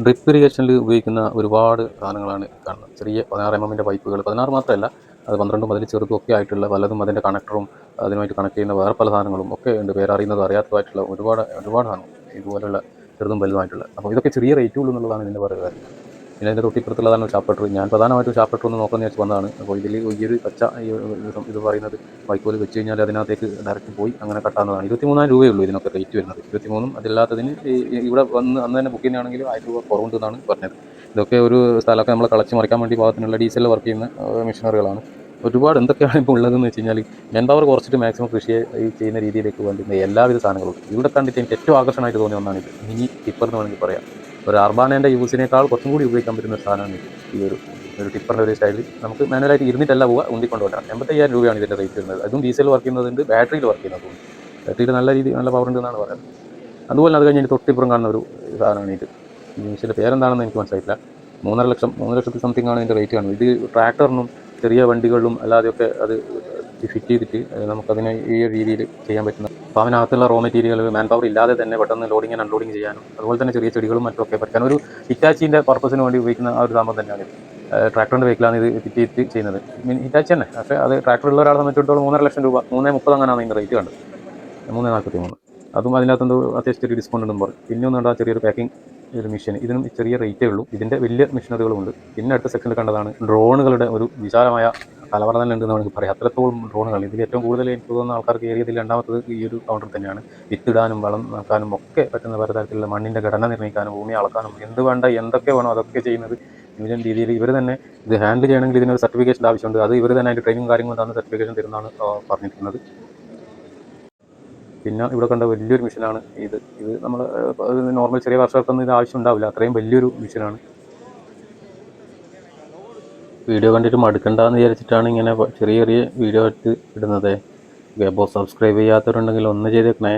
Drip ഇറിഗേഷനിൽ ഉപയോഗിക്കുന്ന ഒരുപാട് സാധനങ്ങളാണ് കാണുന്നത്. ചെറിയ 16 mm പൈപ്പുകൾ, 16 മാത്രമല്ല, അത് 12ഉം അതിൽ ചെറുതും ഒക്കെ ആയിട്ടുള്ള പലതും, അതിൻ്റെ കണക്ടറും അതുമായിട്ട് കണക്ട് ചെയ്യുന്ന വേറെ പല സാധനങ്ങളും ഒക്കെ ഉണ്ട്. പേരറിയുന്നതും അറിയാത്തതായിട്ടുള്ള ഒരുപാട് സാധനങ്ങൾ ഇതുപോലുള്ള ചെറുതും വലുതുമായിട്ടുള്ള. അപ്പോൾ ഇതൊക്കെ ചെറിയ റേറ്റ് ഉള്ളൂ എന്നുള്ളതാണ് ഇതിൻ്റെ പറയുക കാര്യം. പിന്നെ അതിൻ്റെ തൊട്ടിപ്പുറത്തുള്ളതാണ് ഷാർപ്പട്ടർ. ഞാൻ പ്രധാനമായിട്ടും ഷാർപ്പട്ടർ ഒന്ന് നോക്കാമെന്ന് വെച്ച് വന്നതാണ്. അപ്പോൾ ഇതിൽ ഈ ഒരു പച്ച ഇത് പറയുന്നത് വൈക്കോൽ വെച്ച് കഴിഞ്ഞാൽ അതിനകത്തേക്ക് ഡയറക്റ്റ് പോയി അങ്ങനെ കട്ടാകുന്നതാണ്. 23,000 രൂപയേ ഉള്ളൂ ഇതിനൊക്കെ റേറ്റ് വരുന്നത്. 23ഉം അതില്ലാത്തതിന് ഇവിടെ വന്ന് അന്ന് തന്നെ ബുക്ക് ചെയ്യുന്നതാണെങ്കിൽ 1000 രൂപ കുറവുണ്ടെന്നാണ് പറഞ്ഞത്. ഇതൊക്കെ ഒരു സ്ഥലമൊക്കെ നമ്മൾ കളച്ച് മറിക്കാൻ വേണ്ടി പാകത്തിനുള്ള ഡീസലിൽ വർക്ക് ചെയ്യുന്ന മെഷീനറികളാണ്. ഒരുപാട് എന്തൊക്കെയാണ് ഇപ്പോൾ ഉള്ളതെന്ന് വെച്ച് കഴിഞ്ഞാൽ മെൻ പവർ കുറച്ചിട്ട് മാക്സിമം കൃഷിയെ ചെയ്യുന്ന രീതിയിലേക്ക് വേണ്ടുന്ന എല്ലാവിധ സാധനങ്ങളും ഇവിടെ കണ്ടിട്ട് എനിക്ക് ഏറ്റവും ആകർഷണമായിട്ട് തോന്നിയ ഒന്നാണിത്. മിനി ടിപ്പർ എന്ന് വേണമെങ്കിൽ പറയാം. ഒരു അർബാനേൻ്റെ യൂസിനേക്കാൾ കുറച്ചും കൂടി ഉപയോഗിക്കാൻ പറ്റുന്ന ഒരു സാധനമാണ് ഇത്. ഈ ഒരു ടിപ്പറിൻ്റെ ഒരു സ്റ്റൈലിൽ നമുക്ക് മാനുവലായിട്ട് ഇരുന്നിട്ടല്ല പോവുക, ഉന്തിക്കൊണ്ട് പോകാം. 85,000 രൂപയാണ് ഇതിൻ്റെ റേറ്റ് വരുന്നത്. അതും ഡീസൽ വർക്ക് ചെയ്യുന്നതുണ്ട്, ബാറ്ററിയിൽ വർക്ക് ചെയ്യുന്നതുണ്ട്. ബാറ്ററിയിൽ നല്ല പവർ ഉണ്ട് എന്നാണ് പറയുന്നത്. അതുപോലെ അത് കഴിഞ്ഞ് തൊട്ടിപ്പുറം കാണുന്ന ഒരു സാധനമാണ് ഇത്. ഈ മെഷീൻ്റെ പേരെന്താണെന്ന് എനിക്ക് മനസ്സിലായിട്ടില്ല. 3,00,000 സംതിങ് ആണ് ഇതിൻ്റെ റേറ്റ് കാണുന്നത്. ഇത് ട്രാക്ടറിനും ചെറിയ വണ്ടികളിലും അല്ലാതെയൊക്കെ അത് ഫിറ്റ് ചെയ്തിട്ട് നമുക്കതിനെ ഈ ഒരു രീതിയിൽ ചെയ്യാൻ പറ്റുന്ന. അപ്പോൾ അതിനകത്തുള്ള റോ മെറ്റീരിയൽ മാൻ പവർ ഇല്ലാതെ തന്നെ പെട്ടെന്ന് ലോഡിങ് ആൻഡ് അൺലോഡിങ് ചെയ്യാനും അതുപോലെ തന്നെ ചെറിയ ചെടികളും മറ്റൊക്കെ പറ്റാനും ഒരു ഹിറ്റാച്ചിൻ്റെ പർപ്പസിന് വേണ്ടി ഉപയോഗിക്കുന്ന ആ ഒരു സംഭവം തന്നെയാണ് ഇത്. ട്രാക്ടറിൻ്റെ വെഹിക്കിലാണ് ഇത് ഫിറ്റ് ചെയ്തിട്ട് ചെയ്യുന്നത്. ഹിറ്റാച്ചി തന്നെ, പക്ഷേ അത് ട്രാക്ടർ ഉള്ള ഒരാളെ സംബന്ധിച്ചിടത്തോളം 3,00,000 രൂപ, 330 അങ്ങനെയാണ് ഇതിൻ്റെ റേറ്റ് കണ്ടത്. 343. അതും അതിനകത്ത് എന്തോ അത്യാവശ്യം ചെറിയ ഡിസ്കൗണ്ട് ഉണ്ടെന്ന് പറയും. പിന്നെ ഒന്നുണ്ട് ആ ചെറിയൊരു പാക്കിംഗ് ഒരു മെഷീൻ. ഇതിനും ചെറിയ റേറ്റേ ഉള്ളൂ. ഇതിൻ്റെ വലിയ മെഷീനറികളുമുണ്ട്. പിന്നെ അടുത്ത സെക്ഷനിൽ കണ്ടതാണ് ഡ്രോണുകളുടെ ഒരു വിശാലമായ കലവറ തന്നെ ഉണ്ടെന്ന് നമുക്ക് പറയാം. അത്രത്തോളം ഡ്രോണുകൾ. ഇതിൽ ഏറ്റവും കൂടുതൽ എനിക്ക് തോന്നുന്ന ആൾക്കാർക്ക് ഏരിയയിൽ രണ്ടാമത്തത് ഈ ഒരു കൗണ്ടർ തന്നെയാണ്. വിത്തിടാനും വളം നോക്കാനും ഒക്കെ പറ്റുന്ന പലതരത്തിലുള്ള മണ്ണിൻ്റെ ഘടന നിർണ്ണയിക്കാനും ഭൂമി അളക്കാനും എന്ത് വേണ്ട എന്തൊക്കെ വേണോ അതൊക്കെ ചെയ്യുന്നത് ന്യൂജൻ രീതിയിൽ ഇവർ തന്നെ ഇത് ഹാൻഡിൽ ചെയ്യണമെങ്കിൽ ഇതിനൊരു സർട്ടിഫിക്കേഷൻ ആവശ്യമുണ്ട്. അത് ഇവർ തന്നെ അതിൻ്റെ ട്രെയിനിങ് കാര്യങ്ങളും തന്ന സർട്ടിഫിക്കേഷൻ തരുന്നതാണ് പറഞ്ഞിരിക്കുന്നത്. പിന്നെ ഇവിടെ കണ്ട വലിയൊരു മെഷീനാണ് ഇത്. നമ്മൾ നോർമൽ ചെറിയ കർഷകർക്കൊന്നും ഇത് ആവശ്യം ഉണ്ടാവില്ല. അത്രയും വലിയൊരു മെഷീനാണ്. വീഡിയോ കണ്ടിട്ട് മടുക്കണ്ടെന്ന് വിചാരിച്ചിട്ടാണ് ഇങ്ങനെ ചെറിയ ചെറിയ വീഡിയോ എടുത്ത് ഇടുന്നത്. അപ്പോൾ സബ്സ്ക്രൈബ് ചെയ്യാത്തവരുണ്ടെങ്കിൽ ഒന്ന് ചെയ്തേക്കണേ.